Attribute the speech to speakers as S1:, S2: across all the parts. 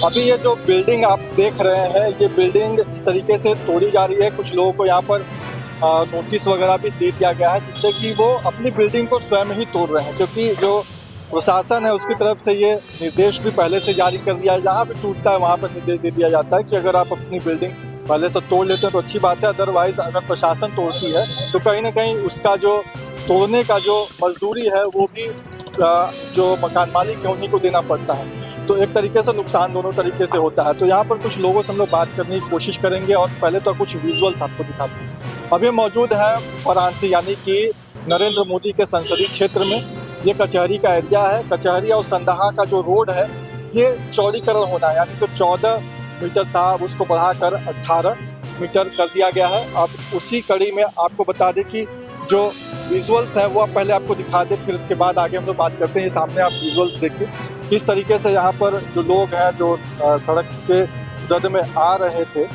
S1: अभी ये जो बिल्डिंग आप देख रहे हैं, ये बिल्डिंग इस तरीके से तोड़ी जा रही है। कुछ लोगों को यहाँ पर नोटिस वगैरह भी दे दिया गया है, जिससे कि वो अपनी बिल्डिंग को स्वयं ही तोड़ रहे हैं, क्योंकि जो प्रशासन है उसकी तरफ से ये निर्देश भी पहले से जारी कर दिया है। जहाँ भी टूटता है वहाँ पर निर्देश दे दिया जाता है कि अगर आप अपनी बिल्डिंग पहले से तोड़ लेते हैं तो अच्छी बात है, अदरवाइज अगर प्रशासन तोड़ती है तो कहीं ना कहीं उसका जो तोड़ने का जो मजदूरी है वो भी जो मकान मालिक है उन्हीं को देना पड़ता है। तो एक तरीके से नुकसान दोनों तरीके से होता है। तो यहाँ पर कुछ लोगों से हम लोग बात करने की कोशिश करेंगे और पहले तो कुछ विजुअल्स आपको दिखाते हैं। अभी मौजूद है वाराणसी यानी कि नरेंद्र मोदी के संसदीय क्षेत्र में। ये कचहरी का एरिया है। कचहरी और संदहा का जो रोड है ये चौड़ीकरण होना है, यानी जो 14 मीटर था उसको बढ़ाकर 18 मीटर कर दिया गया है। अब उसी कड़ी में आपको बता दें कि जो विजुअल्स हैं वो आप पहले आपको दिखा दें, फिर उसके बाद आगे हम लोग बात करते हैं। ये सामने आप विजुअल्स देखिए किस तरीके से यहाँ पर जो लोग हैं जो सड़क के जद में आ रहे थे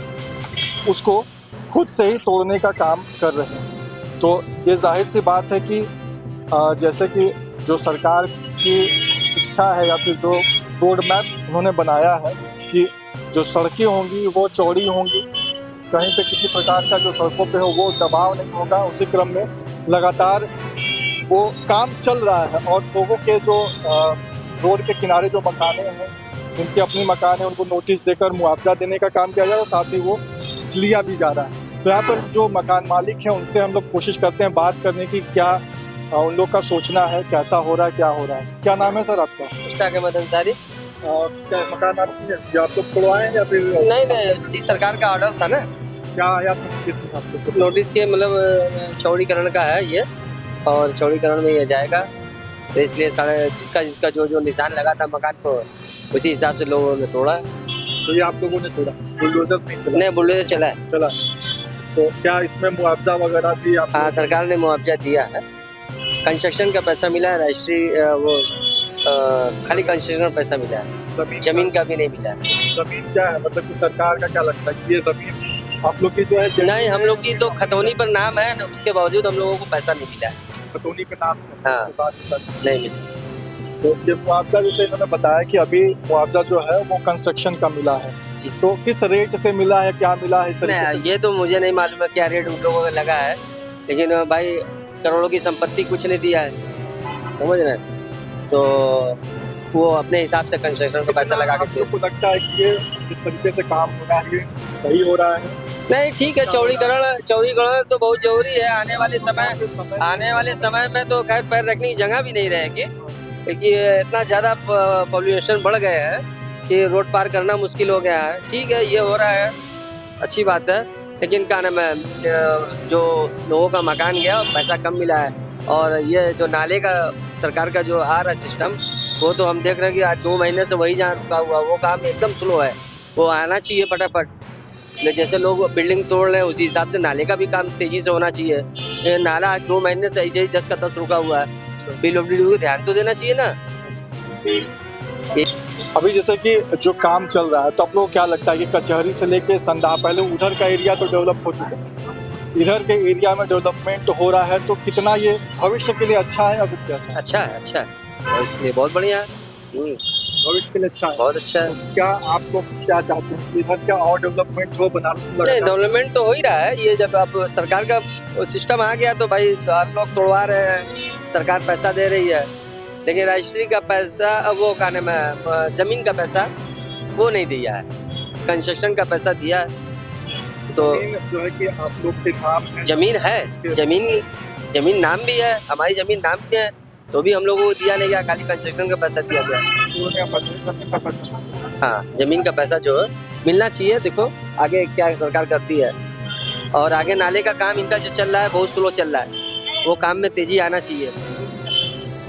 S1: उसको खुद से ही तोड़ने का काम कर रहे हैं। तो ये जाहिर सी बात है कि जैसे कि जो सरकार की इच्छा है या फिर जो रोड मैप उन्होंने बनाया है कि जो सड़कें होंगी वो चौड़ी होंगी, कहीं पे किसी प्रकार का जो सड़कों पे हो वो दबाव नहीं होगा, उसी क्रम में लगातार वो काम चल रहा है। और लोगों के जो रोड के किनारे जो मकाने हैं जिनके अपनी मकान है उनको नोटिस देकर मुआवजा देने का काम किया जा रहा है, साथ ही वो लिया भी जा रहा है। तो यहाँ पर जो मकान मालिक हैं उनसे हम लोग कोशिश करते हैं बात करने की, क्या उन लोग का सोचना है, कैसा हो रहा है, क्या हो रहा है। क्या नाम है सर आपका?
S2: मुश्ताक अहमद अंसारी।
S1: क्या मकान आपकी है जो आप लोग तोड़वाए या फिर?
S2: नहीं, सरकार का ऑर्डर था ना।
S1: क्या आया था किस हिसाब से?
S2: नोटिस के मतलब चौड़ीकरण का है ये, और चौड़ीकरण में ये जाएगा, तो इसलिए सारे जिसका जो निशान लगा था मकान को उसी हिसाब से लोगों ने तोड़ा।
S1: तो ये आप लोगों ने तोड़ा, बुलडोजर नहीं चला?
S2: नहीं, बुलडोजर चला है।
S1: चला। तो क्या इसमें मुआवजा वगैरह भी आप?
S2: हाँ, सरकार ने मुआवजा दिया है। कंस्ट्रक्शन का पैसा मिला है, रजिस्ट्री वो खाली कंस्ट्रक्शन का पैसा मिला है, जमीन का भी नहीं मिला है।
S1: जमीन क्या है, मतलब कि सरकार का क्या लगता है कि ये जमीन आप लोग की जो है?
S2: नहीं, हम लोग की तो खतौनी पर नाम है, उसके बावजूद हम लोगों को पैसा नहीं मिला है।
S1: खतौनी पे नाम है,
S2: हाँ,
S1: उसके बाद भी पैसा
S2: नहीं मिला।
S1: तो ये मुआवजा जैसे इन्होंने बताया कि अभी मुआवजा जो है वो कंस्ट्रक्शन का मिला है, तो किस रेट से मिला है, क्या मिला है इस तरीके से?
S2: ये तो मुझे नहीं मालूम है क्या रेट उन लोगों का लगा है, लेकिन भाई करोड़ों की संपत्ति कुछ नहीं दिया है, समझ रहे हैं? तो वो अपने हिसाब से कंस्ट्रक्शन का पैसा लगा के।
S1: आपको लगता है कि ये जिस तरीके से काम हो रहा है ये सही हो रहा है?
S2: नहीं, ठीक है, चौड़ीकरण तो बहुत जरूरी है। आने वाले समय में तो खैर पैर रखने की जगह भी नहीं रहेगी, क्योंकि इतना ज़्यादा पॉल्यूशन बढ़ गए हैं कि रोड पार करना मुश्किल हो गया है। ठीक है, ये हो रहा है, अच्छी बात है, लेकिन क्या नाम है, जो लोगों का मकान गया पैसा कम मिला है। और ये जो नाले का सरकार का जो आ रहा है सिस्टम, वो तो हम देख रहे हैं कि आज 2 महीने से वही जहाँ रुका हुआ, वो काम एकदम स्लो है। वो आना चाहिए फटाफट। जैसे लोग बिल्डिंग तोड़ रहे हैं उसी हिसाब से नाले का भी काम तेजी से होना चाहिए। ये नाला आज 2 महीने से ऐसे ही 10 का 10 रुका हुआ है, PWD को ध्यान तो देना चाहिए ना।
S1: अभी जैसे कि जो काम चल रहा है, तो आप लोग क्या लगता है कि कचहरी से लेके संदहा, पहले उधर का एरिया तो डेवलप हो चुका है, इधर के एरिया में डेवलपमेंट हो रहा है, तो कितना ये भविष्य के लिए अच्छा है? अभी कैसा?
S2: अच्छा है, भविष्य के लिए बहुत बढ़िया है।
S1: भविष्य के लिए अच्छा है,
S2: बहुत अच्छा है।
S1: तो क्या आप लोग क्या चाहते हैं कि इधर क्या और डेवलपमेंट हो बनारस में?
S2: नहीं, डेवलपमेंट तो हो ही रहा है। ये जब आप सरकार का सिस्टम आ गया तो भाई आप लोग तोड़वा रहे हैं, सरकार पैसा दे रही है, लेकिन रजिस्ट्री का पैसा, वो क्या नाम है, जमीन का पैसा वो नहीं दिया है, कंस्ट्रक्शन का पैसा दिया है। तो
S1: जो है कि आप लोग के नाम है,
S2: जमीन है, जमीन नाम भी है, हमारी जमीन नाम भी है, तो भी हम लोगों को दिया नहीं गया, खाली कंस्ट्रक्शन का पैसा दिया गया। हाँ, जमीन का पैसा जो है मिलना चाहिए। देखो आगे क्या सरकार करती है, और आगे नाले का काम इनका जो चल रहा है बहुत स्लो चल रहा है, वो काम में तेजी आना चाहिए,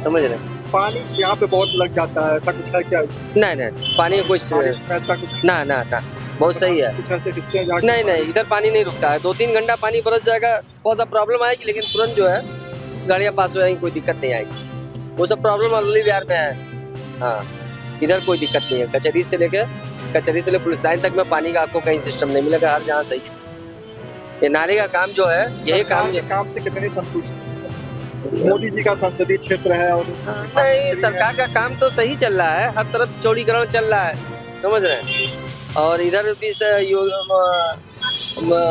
S2: समझ रहे हैं?
S1: पानी यहाँ पे बहुत लग जाता है, ऐसा कुछ है क्या?
S2: नहीं, पानी कुछ
S1: ऐसा कुछ
S2: ना, बहुत सही है।
S1: कुछ ऐसे हिस्से
S2: नहीं, इधर पानी नहीं रुकता है, 2-3 घंटा पानी बरस जाएगा, बहुत सा प्रॉब्लम आएगी, लेकिन तुरंत जो है गाड़ियाँ पास हो जाएंगी, कोई दिक्कत नहीं आएगी। वो सब प्रॉब्लम अरवली बिहार में है। हाँ, इधर कोई दिक्कत नहीं है। कचहरी से लेकर पुलिस लाइन तक में पानी का आपको कहीं सिस्टम नहीं मिलेगा, हर जहाँ सही है। ये नाले का काम जो है, यही
S1: काम से कितने संतुष्ट? मोदी जी का संसदीय क्षेत्र है और
S2: नहीं, सरकार का काम तो सही चल रहा है, हर तरफ चौड़ीकरण चल रहा है, समझ रहे हैं। और इधर भी से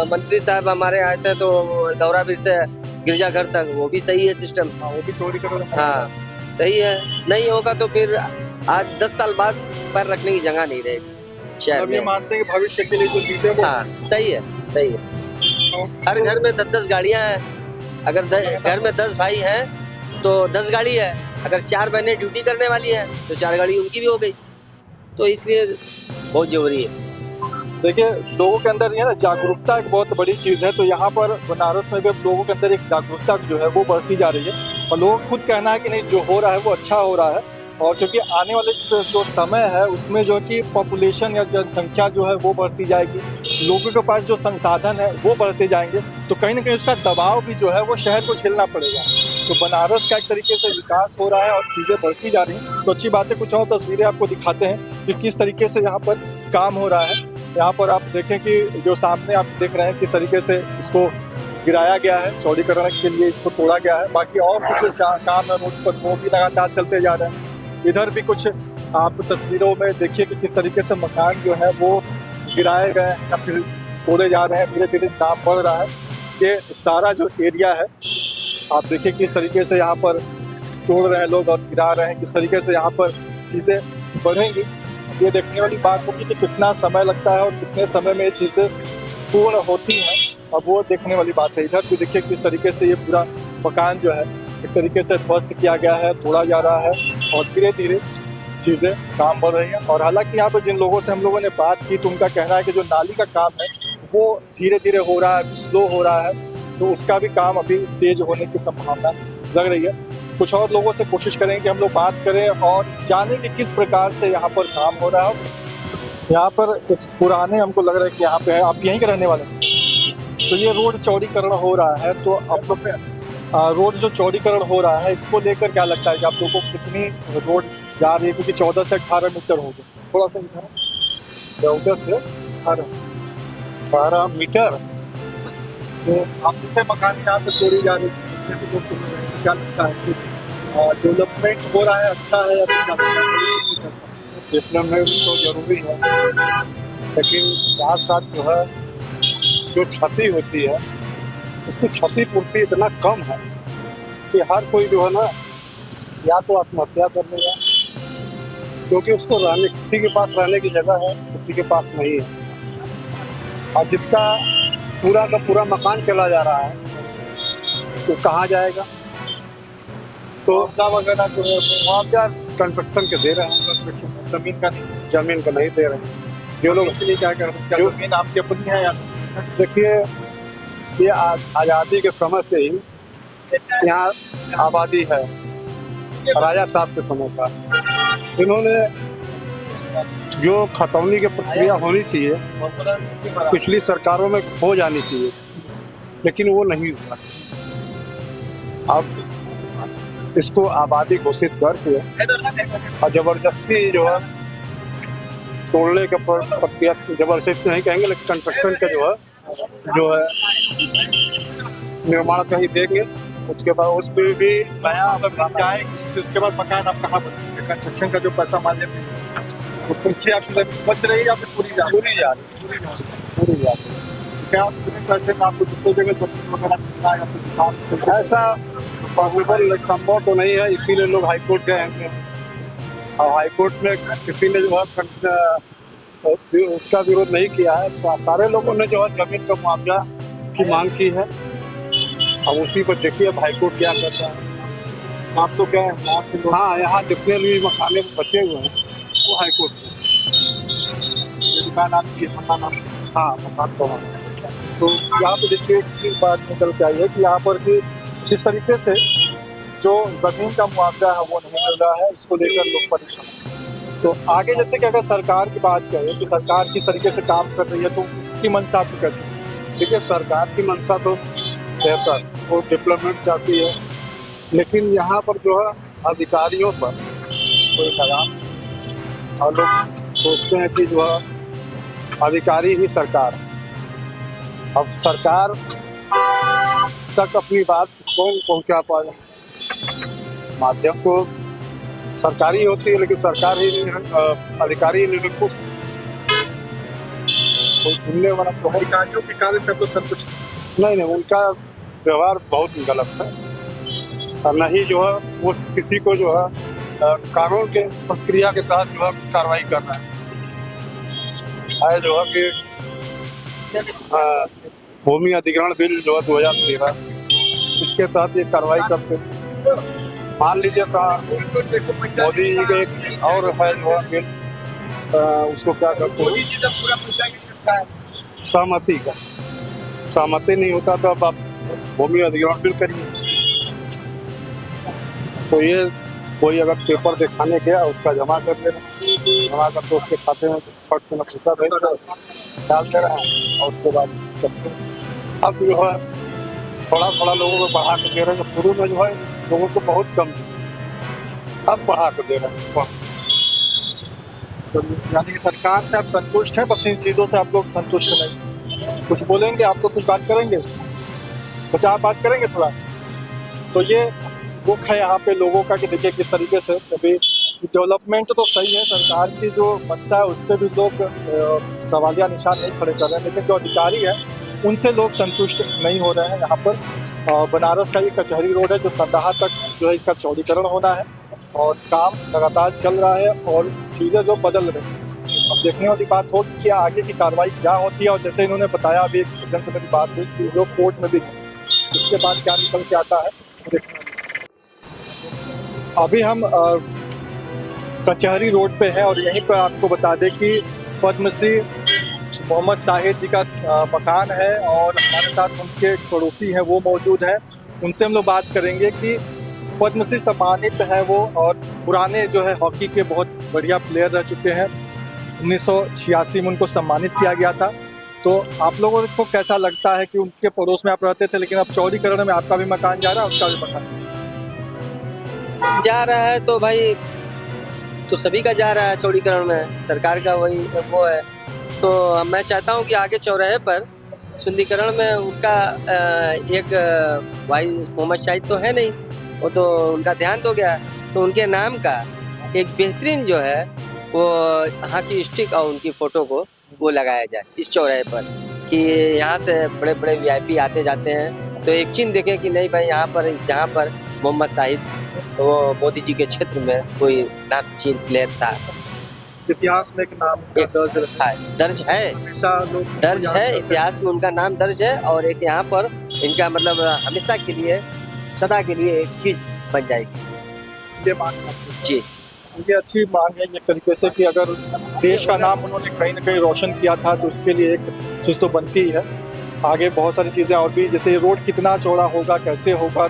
S2: मंत्री साहब हमारे आए थे तो लौरा बीर से गिरजाघर तक, वो भी सही है सिस्टम।
S1: हाँ, वो भी चौड़ी करोड़ है।
S2: हाँ सही है, नहीं होगा तो फिर आज 10 साल बाद पैर रखने की जगह नहीं रहेगी शहर
S1: अब ये
S2: में।
S1: मानते हैं कि भविष्य के लिए जो चीजें वो
S2: हाँ सही है, सही है। हर घर में 10-10 गाड़ियां हैं। अगर घर में 10 भाई हैं तो 10 गाड़ी है। अगर 4 बहनें ड्यूटी करने वाली हैं तो 4 गाड़ी उनकी भी हो गई। तो इसलिए बहुत जरूरी है।
S1: देखिए, लोगों के अंदर ये ना जागरूकता एक बहुत बड़ी चीज़ है। तो यहाँ पर बनारस में भी अब लोगों के अंदर एक जागरूकता जो है वो बढ़ती जा रही है और लोगों को खुद कहना है कि नहीं, जो हो रहा है वो अच्छा हो रहा है। और क्योंकि आने वाले जो समय है उसमें जो है कि पॉपुलेशन या जनसंख्या जो है वो बढ़ती जाएगी, लोगों के पास जो संसाधन है वो बढ़ते जाएंगे, तो कहीं ना कहीं उसका दबाव भी जो है वो शहर को झेलना पड़ेगा। तो बनारस का एक तरीके से विकास हो रहा है और चीज़ें बढ़ती जा रही हैं। तो अच्छी बात है, कुछ और तस्वीरें आपको दिखाते हैं कि किस तरीके से यहाँ पर काम हो रहा है। यहाँ पर आप देखें कि जो सामने आप देख रहे हैं किस तरीके से इसको गिराया गया है, चौड़ीकरण के लिए इसको तोड़ा गया है। बाकी और कुछ काम है रोड पर वो भी लगातार चलते जा रहे हैं। इधर भी कुछ आप तस्वीरों में देखिए कि किस तरीके से मकान जो है वो गिराए गए हैं या फिर तोड़े जा रहे हैं, धीरे धीरे दाम बढ़ रहा है। ये सारा जो एरिया है आप देखिए किस तरीके से यहाँ पर तोड़ रहे हैं लोग और गिरा रहे हैं, किस तरीके से यहाँ पर चीज़ें बढ़ेंगी। ये देखने वाली बात होगी कि कितना समय लगता है और कितने समय में ये चीज़ें पूर्ण होती हैं, अब वो देखने वाली बात है। इधर भी देखिए किस तरीके से ये पूरा मकान जो है एक तरीके से ध्वस्त किया गया है, तोड़ा जा रहा है और धीरे धीरे चीज़ें काम बढ़ रही हैं। और हालांकि यहाँ पर जिन लोगों से हम लोगों ने बात की तो उनका कहना है कि जो नाली का काम है वो धीरे धीरे हो रहा है, स्लो हो रहा है, तो उसका भी काम अभी तेज होने की संभावना लग रही है। कुछ और लोगों से कोशिश करें कि हम लोग बात करें और जानें कि किस प्रकार से यहाँ पर काम हो रहा है। यहाँ पर एक पुराने हमको लग रहा है कि यहाँ पे है, आप यहीं के रहने वाले हैं। तो ये रोड चौड़ीकरण हो रहा है, तो आप लोग रोड जो चौड़ीकरण हो रहा है इसको लेकर क्या लगता है कि आप लोगों को कितनी रोड जा रही है? क्योंकि 14 से 18 मीटर हो गए, थोड़ा सा 14 से 18 मीटर। तो आप जिसे मकान यहाँ पे तोड़ी जा रही है इसमें से क्या लगता है कि डेवलपमेंट हो रहा है, अच्छा है या फिर
S3: डेवलपमेंट तो जरूरी है, लेकिन साथ साथ जो है जो क्षति होती है उसकी क्षतिपूर्ति इतना कम है कि हर कोई जो है ना या तो आत्महत्या कर लेगा, क्योंकि उसको रहने किसी के पास रहने की जगह है, किसी के पास नहीं है। और जिसका पूरा का पूरा मकान चला जा रहा है तो कहाँ जाएगा? तो
S1: वगैरह जो है
S3: मुआवजा कंस्ट्रक्शन के दे रहे हैं,
S1: जमीन का नहीं,
S3: जमीन का नहीं दे रहे हैं। जो लोग
S1: उसके लिए क्या कर रहे हैं? क्या
S3: जो-
S1: जमीन आपकी अपनी है या
S3: देखिए, ये आज़ादी के समय से ही यहाँ आबादी है, राजा साहब के समय का। इन्होंने जो खतौनी की प्रक्रिया होनी चाहिए पिछली सरकारों में हो जानी चाहिए, लेकिन वो नहीं हुआ। अब इसको आबादी घोषित करके और जबरदस्ती जो है तोड़ने के प्रक्रिया, जबरदस्ती नहीं कहेंगे लेकिन कंस्ट्रक्शन का जो है निर्माण कहीं देंगे, उसके बाद उस पर भी नया
S1: जाएगी तो उसके बाद मकान आप कहाँ बनाएंगे? कंस्ट्रक्शन का जो पैसा मान लेते हैं वो पीछे आपकी जमीन बच रही है या फिर पूरी जा रही
S3: पूरी जा रही है।
S1: है? क्या पूरे पैसे में आपको दूसरी जगह जमीन वगैरह मिलता है या फिर दुकान?
S3: ऐसा पॉसिबल संभव तो नहीं है, इसीलिए लोग हाईकोर्ट गए हैं और हाईकोर्ट में किसी ने जो है उसका विरोध नहीं किया है। सारे लोगों ने जो है जमीन का मुआवजा की मांग की है। अब उसी पर देखिए अब हाईकोर्ट क्या करता है।
S1: आप तो गए हैं आपके लोग?
S3: हाँ, यहाँ जितने भी मकाने बचे हुए हैं वो हाईकोर्ट में।
S1: ये दुकान आपकी है, मकान आपकी?
S3: हाँ, मकान तो वहाँ।
S1: तो यहाँ पे देखिए एक चीज़ बात निकल के आई है कि यहाँ पर भी किस तरीके से जो जमीन का मुआवजा है वो नहीं मिल रहा है, इसको लेकर लोग परेशान हैं। तो आगे जैसे कि अगर सरकार की बात करें कि सरकार किस तरीके से काम कर रही है तो उसकी मंशा आपको कैसे?
S3: देखिए, सरकार की मंशा तो बेहतर, वो डेवलपमेंट चाहती है, लेकिन यहाँ पर जो है अधिकारियों पर कोई लगाम नहीं। और लोग सोचते हैं कि जो है अधिकारी ही सरकार है। अब सरकार तक अपनी बात कौन पहुँचा पाए? माध्यम तो सरकारी होती है, लेकिन सरकार ही अधिकारी ही निरंकुश, कोई सुनने वाला तो है।
S1: अधिकारियों के कार्य से तो संतुष्ट
S3: नहीं, उनका व्यवहार बहुत गलत है, और न ही जो है वो किसी को जो है कानून के प्रक्रिया के तहत जो है कार्रवाई कर रहा है जो है कि भूमि अधिग्रहण बिल जो है 2013, इसके तहत ये कार्रवाई करते हैं। मान लीजिए मोदी जी का एक और है जो है बिल, उसको क्या कहते हैं, सहमति नहीं होता तो अब आप भूमि अधिग्रहण बिल करिए। तो ये कोई अगर पेपर दिखाने गया उसका जमा कर देना, जमा करके उसके खाते में फट से न पैसा भेज डाल दे रहे हैं, और उसके बाद करते हैं। अब जो है थोड़ा लोगों को बढ़ा कर दे रहे हैं, शुरू में जो है लोगों को बहुत कम दी, अब बढ़ा कर दे रहे हैं।
S1: तो यानी कि सरकार से आप संतुष्ट हैं, बस इन चीज़ों से आप लोग संतुष्ट नहीं। कुछ बोलेंगे आप तो, कुछ बात करेंगे, कुछ आप बात करेंगे थोड़ा। तो ये रुख है यहाँ पे लोगों का कि देखिए किस तरीके से अभी डेवलपमेंट तो सही है, सरकार की जो मंशा है उस पर भी लोग सवालिया निशान नहीं खड़े कर रहे हैं, लेकिन जो अधिकारी है उनसे लोग संतुष्ट नहीं हो रहे हैं। यहाँ पर बनारस का ये कचहरी रोड है जो संदाहा तक जो है इसका चौड़ीकरण होना है, और काम लगातार चल रहा है और चीज़ें जो बदल रही हैं। अब देखने वाली बात होगी कि आगे की कार्रवाई क्या होती है, और जैसे इन्होंने बताया अभी एक सज्जन से मेरी बात हुई कि लोग कोर्ट में भी गए, उसके बाद क्या निकल के आता है देखने। अभी हम कचहरी रोड पे हैं और यहीं पर आपको बता दें कि पद्मश्री मोहम्मद शाहिद जी का मकान है, और हमारे साथ उनके पड़ोसी हैं वो मौजूद हैं। उनसे हम लोग बात करेंगे कि पद्मश्री सम्मानित है वो, और पुराने जो है हॉकी के बहुत बढ़िया प्लेयर रह चुके हैं। 1986 में उनको सम्मानित किया गया था। तो आप लोगों को कैसा लगता है कि उनके पड़ोस में आप रहते थे, लेकिन अब चौड़ीकरण में आपका भी मकान जा रहा है, उनका भी मकान
S2: जा रहा है? तो भाई तो सभी का जा रहा है चौड़ीकरण में, सरकार का वही वो है। तो मैं चाहता हूँ कि आगे चौराहे पर सुंदरीकरण में उनका एक भाई मोहम्मद शाहिद तो है नहीं, वो तो उनका ध्यान हो गया, तो उनके नाम का एक बेहतरीन जो है वो यहाँ की स्टिक और उनकी फ़ोटो को वो लगाया जाए इस चौराहे पर, कि यहाँ से बड़े बड़े वीआईपी आते जाते हैं, तो एक चिन्ह देखें कि नहीं भाई यहाँ पर जहाँ पर मोहम्मद शाहिद वो मोदी जी के क्षेत्र में कोई नामचीन प्लेयर था।
S1: इतिहास में एक नाम
S2: दर्ज है,
S1: हमेशा लोग
S2: दर्ज है, इतिहास में उनका नाम दर्ज है, और एक यहाँ पर इनका मतलब हमेशा के लिए सदा के लिए एक चीज बन जाएगी।
S1: ये मांग
S2: जी,
S1: ये अच्छी मांग है एक तरीके से कि अगर देश का नाम उन्होंने कहीं ना कहीं रोशन किया था तो उसके लिए एक चीज़ तो बनती ही है। आगे बहुत सारी चीज़ें और भी, जैसे ये रोड कितना चौड़ा होगा, कैसे होगा,